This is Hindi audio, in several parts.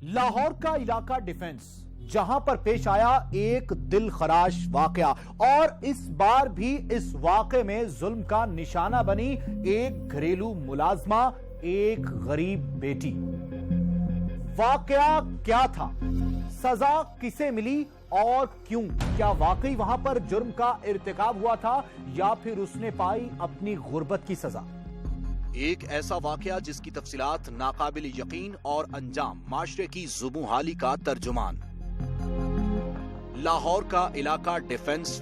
लाहौर का इलाका डिफेंस, जहां पर पेश आया एक दिल खराश वाकया, और इस बार भी इस वाकये में जुल्म का निशाना बनी एक घरेलू मुलाजमा, एक गरीब बेटी। वाकया क्या था, सजा किसे मिली और क्यों? क्या वाकई वहां पर जुर्म का इर्तिकाब हुआ था या फिर उसने पाई अपनी गुर्बत की सजा? एक ऐसा वाकया जिसकी तफसीलात नाकाबिल यकीन और अंजाम माशरे की जुबूहाली का तर्जुमान। लाहौर का इलाका डिफेंस,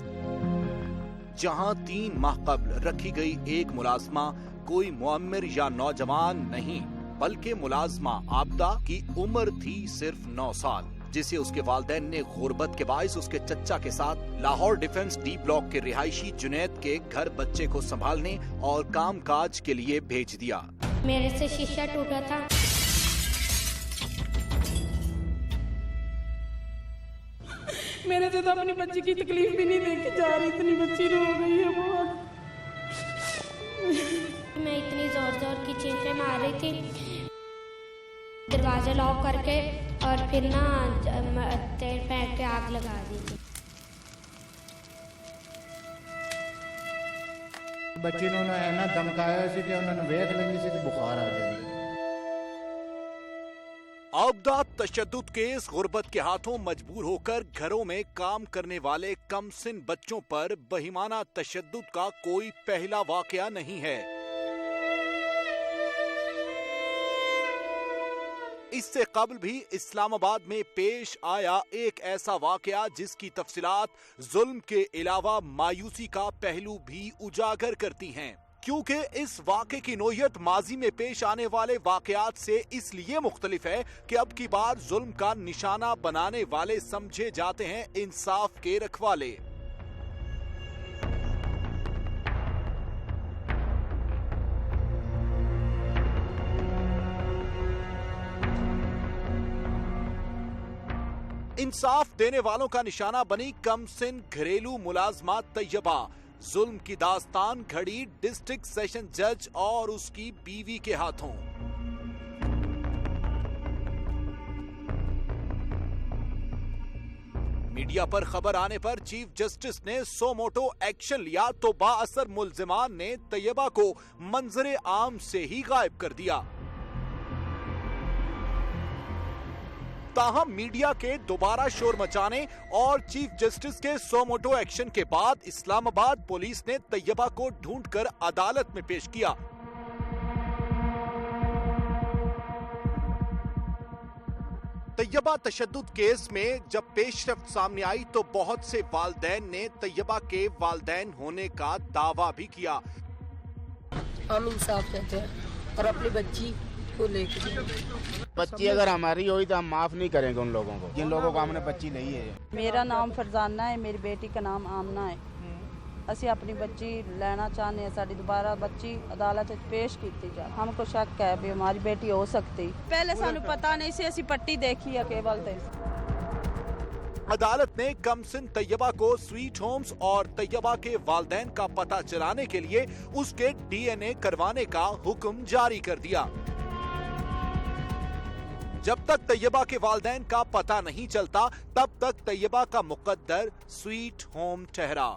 जहां 3 माह कबल रखी गई एक मुलाजमा कोई मुअम्मिर या नौजवान नहीं, बल्कि मुलाजमा आबदा की उम्र थी सिर्फ 9 साल, जिसे उसके वालिदैन ने गुर्बत के बाइस उसके चच्चा के साथ लाहौर डिफेंस डी ब्लॉक के रिहायशी जुनैद के घर बच्चे को संभालने और काम काज के लिए भेज दिया। मेरे से शीशा टूटा था। मेरे से तो अपनी बच्ची की तकलीफ भी नहीं देखी जा रही, इतनी बच्ची रो गई है बहुत। मैं इतनी जोर जोर की चीखें मार रही थी, दरवाजा लॉक करके, और फिर ना तेल फेंक के आग लगा दी थी। बच्ची ने ना धमकाया सी कि उन्होंने वेख लेंगी सी बुखार आ जाएगी। आबदा तशद्दुद केस गुर्बत के हाथों मजबूर होकर घरों में काम करने वाले कमसिन बच्चों पर बहिमाना तशद्दुद का कोई पहला वाकया नहीं है। इससे कबल भी इस्लामाबाद में पेश आया एक ऐसा वाकया जिसकी तफसीलात जुल्म के अलावा मायूसी का पहलू भी उजागर करती हैं, क्योंकि इस वाक़े की नोयत माजी में पेश आने वाले वाकयात से इसलिए मुख्तलिफ है कि अब की बार जुल्म का निशाना बनाने वाले समझे जाते हैं इंसाफ के रखवाले। इंसाफ देने वालों का निशाना बनी कमसिन घरेलू मुलाजमा तैयबा। जुल्म की दास्तान घड़ी डिस्ट्रिक्ट सेशन जज और उसकी बीवी के हाथों। मीडिया पर खबर आने पर चीफ जस्टिस ने सो मोटो एक्शन लिया तो बाअसर मुल्जिमान ने तैयबा को मंजरे आम से ही गायब कर दिया। ताहम मीडिया के दोबारा शोर मचाने और चीफ जस्टिस के सो मोटो एक्शन के बाद इस्लामाबाद पुलिस ने तैयबा को ढूंढकर अदालत में पेश किया। तैयबा तशद्दुद केस में जब पेशरफ्त सामने आई तो बहुत से वालिदैन ने तैयबा के वालिदैन होने का दावा भी किया। हम इंसाफ चाहते हैं और अपनी बच्ची को लेकर। बच्ची अगर हमारी हुई तो हम माफ नहीं करेंगे उन लोगों को जिन लोगों को हमने बच्ची नहीं है। मेरा नाम फरजाना है, मेरी बेटी का नाम आमना है। ਅਸੀਂ अपनी बच्ची लेना चाहते हैं, साड़ी दोबारा बच्ची अदालत पेश की जाए। हमको शक है भी हमारी बेटी हो सकती। पहले सानू पता नहीं से असी पट्टी देखी है केवल। अदालत ने कमसिन तैयबा को स्वीट होम्स और तैयबा के वालिदैन का पता चलाने के लिए उसके DNA करवाने का हुक्म जारी कर दिया। जब तक तैयबा के वालिदैन का पता नहीं चलता तब तक तैयबा का मुकद्दर स्वीट होम ठहरा।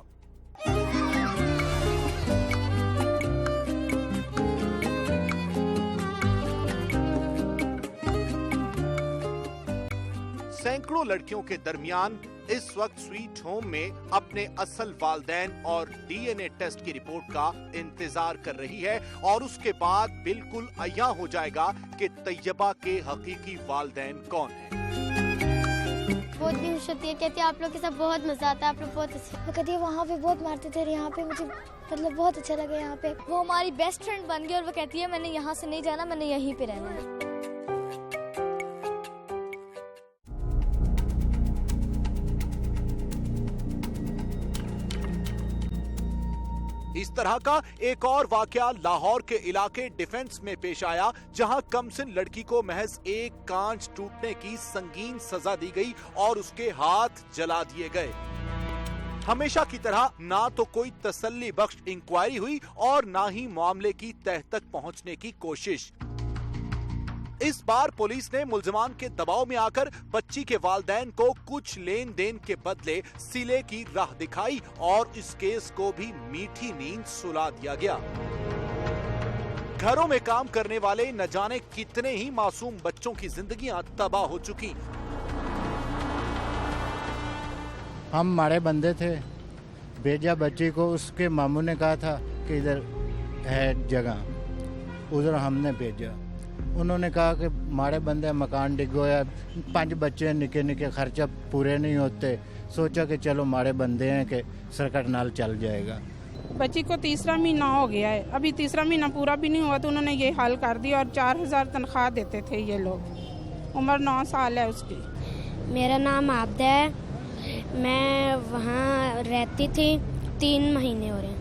सैकड़ों लड़कियों के दरमियान इस वक्त स्वीट होम में अपने असल वालिदैन और DNA टेस्ट की रिपोर्ट का इंतजार कर रही है और उसके बाद बिल्कुल अय्या हो जाएगा कि तैयबा के हकीकी वालिदैन कौन हैं। बहुत भी खुश होती है, कहती है आप लोग के साथ बहुत मजा आता है, आप लोग बहुत अच्छे। वो कहती है वहाँ पे बहुत मारते थे, यहाँ पे मुझे मतलब बहुत अच्छा लगा। यहाँ पे वो हमारी बेस्ट फ्रेंड बन गई और वो कहती है मैंने यहाँ से नहीं जाना, मैंने यहीं पे रहना है। इस तरह का एक और वाकया लाहौर के इलाके डिफेंस में पेश आया, जहां कमसिन लड़की को महज एक कांच टूटने की संगीन सजा दी गई और उसके हाथ जला दिए गए। हमेशा की तरह ना तो कोई तसल्ली बख्श इंक्वायरी हुई और ना ही मामले की तह तक पहुंचने की कोशिश। इस बार पुलिस ने मुल्जिमान के दबाव में आकर बच्ची के वालिदैन को कुछ लेन देन के बदले सिले की राह दिखाई और इस केस को भी मीठी नींद सुला दिया गया। घरों में काम करने वाले न जाने कितने ही मासूम बच्चों की जिंदगियां तबाह हो चुकी। हम मारे बंदे थे, भेजा बच्ची को, उसके मामू ने कहा था कि इधर है जगह, उधर हमने भेजा। उन्होंने कहा कि मारे बंदे मकान डिग गया, 5 बच्चे निके निके, खर्चा पूरे नहीं होते, सोचा कि चलो मारे बंदे हैं कि सरकट नाल चल जाएगा। बच्ची को 3रा महीना हो गया है, अभी 3रा महीना पूरा भी नहीं हुआ तो उन्होंने ये हाल कर दिया और 4000 तनख्वाह देते थे ये लोग। उम्र 9 साल है उसकी। मेरा नाम आबदा है, मैं वहाँ रहती थी, 3 महीने हो रहे हैं।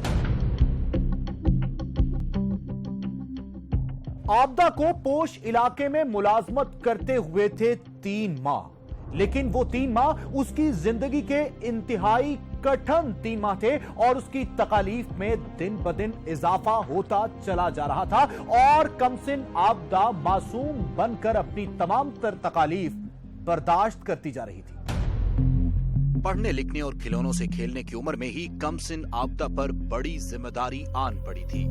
आबदा को पोश इलाके में मुलाजमत करते हुए थे 3 माह, लेकिन वो 3 माह उसकी जिंदगी के इंतहाई कठिन 3 माह थे और उसकी तकालीफ में दिन ब दिन इजाफा होता चला जा रहा था और कमसिन आबदा मासूम बनकर अपनी तमाम तर तकालीफ बर्दाश्त करती जा रही थी। पढ़ने लिखने और खिलौनों से खेलने की उम्र में ही कमसिन आबदा पर बड़ी जिम्मेदारी आन पड़ी थी।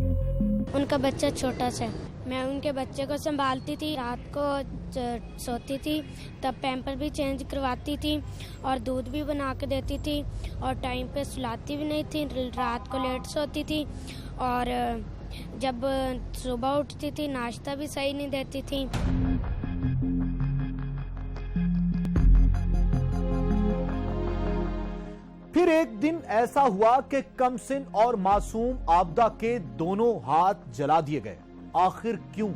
उनका बच्चा छोटा सा, मैं उनके बच्चे को संभालती थी, रात को सोती थी तब पैम्पर भी चेंज करवाती थी और दूध भी बना के देती थी और टाइम पे सुलाती भी नहीं थी, रात को लेट सोती थी और जब सुबह उठती थी नाश्ता भी सही नहीं देती थी। फिर एक दिन ऐसा हुआ कि कमसिन और मासूम आबदा के दोनों हाथ जला दिए गए। आखिर क्यों?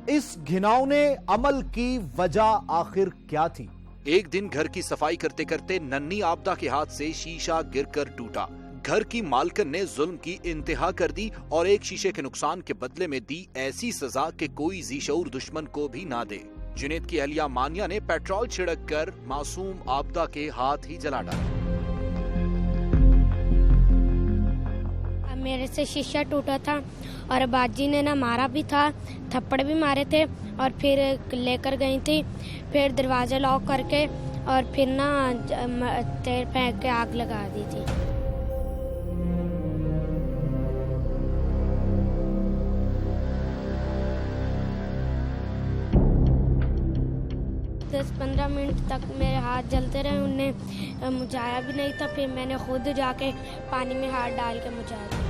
इस घिनौने अमल की वजह आखिर क्या थी? एक दिन घर की सफाई करते करते नन्ही आबदा के हाथ से शीशा गिरकर टूटा। घर की मालकिन ने जुल्म की इंतहा कर दी और एक शीशे के नुकसान के बदले में दी ऐसी सजा कि कोई ज़ीशऊर दुश्मन को भी ना दे। जुनैद की अहलिया मानिया ने पेट्रोल छिड़क कर मासूम आबदा के हाथ ही जला डाले। मेरे से शीशा टूटा था और बाजी ने ना मारा भी था, थप्पड़ भी मारे थे और फिर लेकर गई थी, फिर दरवाज़ा लॉक करके और फिर ना तेल फेंक के आग लगा दी थी। दस 15 मिनट तक मेरे हाथ जलते रहे, उनने मुझाया भी नहीं था, फिर मैंने खुद जाके पानी में हाथ डाल के मुझा दिया।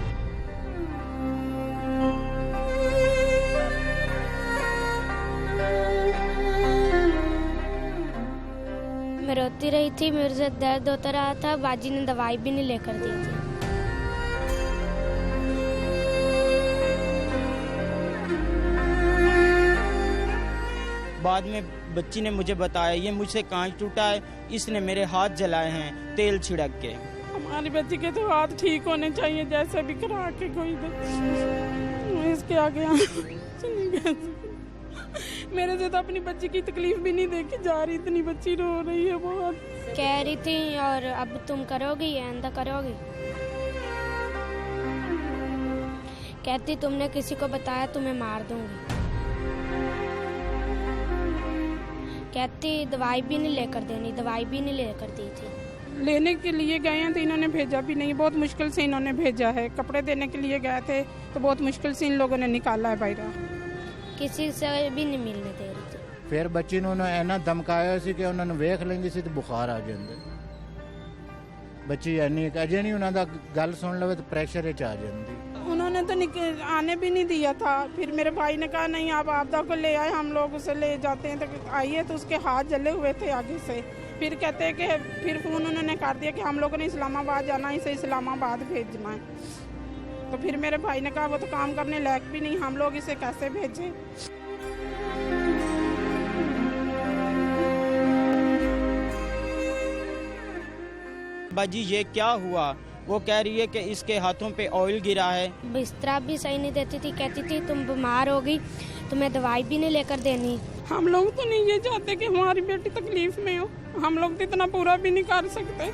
मैं रोती रही थी, मेरे से दर्द होता रहा था, बाजी ने दवाई भी नहीं लेकर दी थी। बाद में बच्ची ने मुझे बताया ये मुझसे कांच टूटा है, इसने मेरे हाथ जलाए हैं तेल छिड़क के। हमारी बच्ची के तो हाथ ठीक होने चाहिए, जैसे भी करा के कोई इसके आगे मेरे से तो अपनी बच्ची की तकलीफ भी नहीं देखी जा रही, इतनी बच्ची रो रही है बहुत। कह रही थी और अब तुम करोगी, आइंदा करोगी? कहती तुमने किसी को बताया तुम्हें मार दूंगी। कहती दवाई भी नहीं लेकर देनी, दवाई भी नहीं लेकर दी थी। लेने के लिए गए हैं तो इन्होंने भेजा भी नहीं, बहुत मुश्किल से इन्होंने भेजा है। कपड़े देने के लिए गए थे तो बहुत मुश्किल से इन लोगों ने निकाला है बाहर, किसी से भी नहीं मिलने दे रही थी। फिर बच्ची ने इन्ना धमकाया सी कि उन्होंने वेख लेंदी सी तो बुखार आ जांदा। बच्ची यानी अजे नहीं उन्होंने गल सुन लवे तो प्रेशर आ जाती। उन्होंने तो आने भी नहीं दिया था। फिर मेरे भाई ने कहा नहीं आप आबदा को ले आए, हम लोग उसे ले जाते हैं। तो आइए तो उसके हाथ जले हुए थे आगे से। फिर कहते हैं कि फिर फ़ोन उन्होंने कर दिया कि हम लोगों ने इस्लामाबाद जाना है, इसे इस्लामाबाद भेजना है। तो फिर मेरे भाई ने कहा वो तो काम करने लायक भी नहीं, हम लोग इसे कैसे भेजें। बाजी ये क्या हुआ? वो कह रही है कि इसके हाथों पे ऑयल गिरा है। बिस्तरा भी सही नहीं देती थी, कहती थी तुम बीमार हो गई, तुम्हें दवाई भी नहीं लेकर देनी। हम लोग तो नहीं ये चाहते कि हमारी बेटी तकलीफ में हो, हम लोग तो इतना पूरा भी नहीं कर सकते।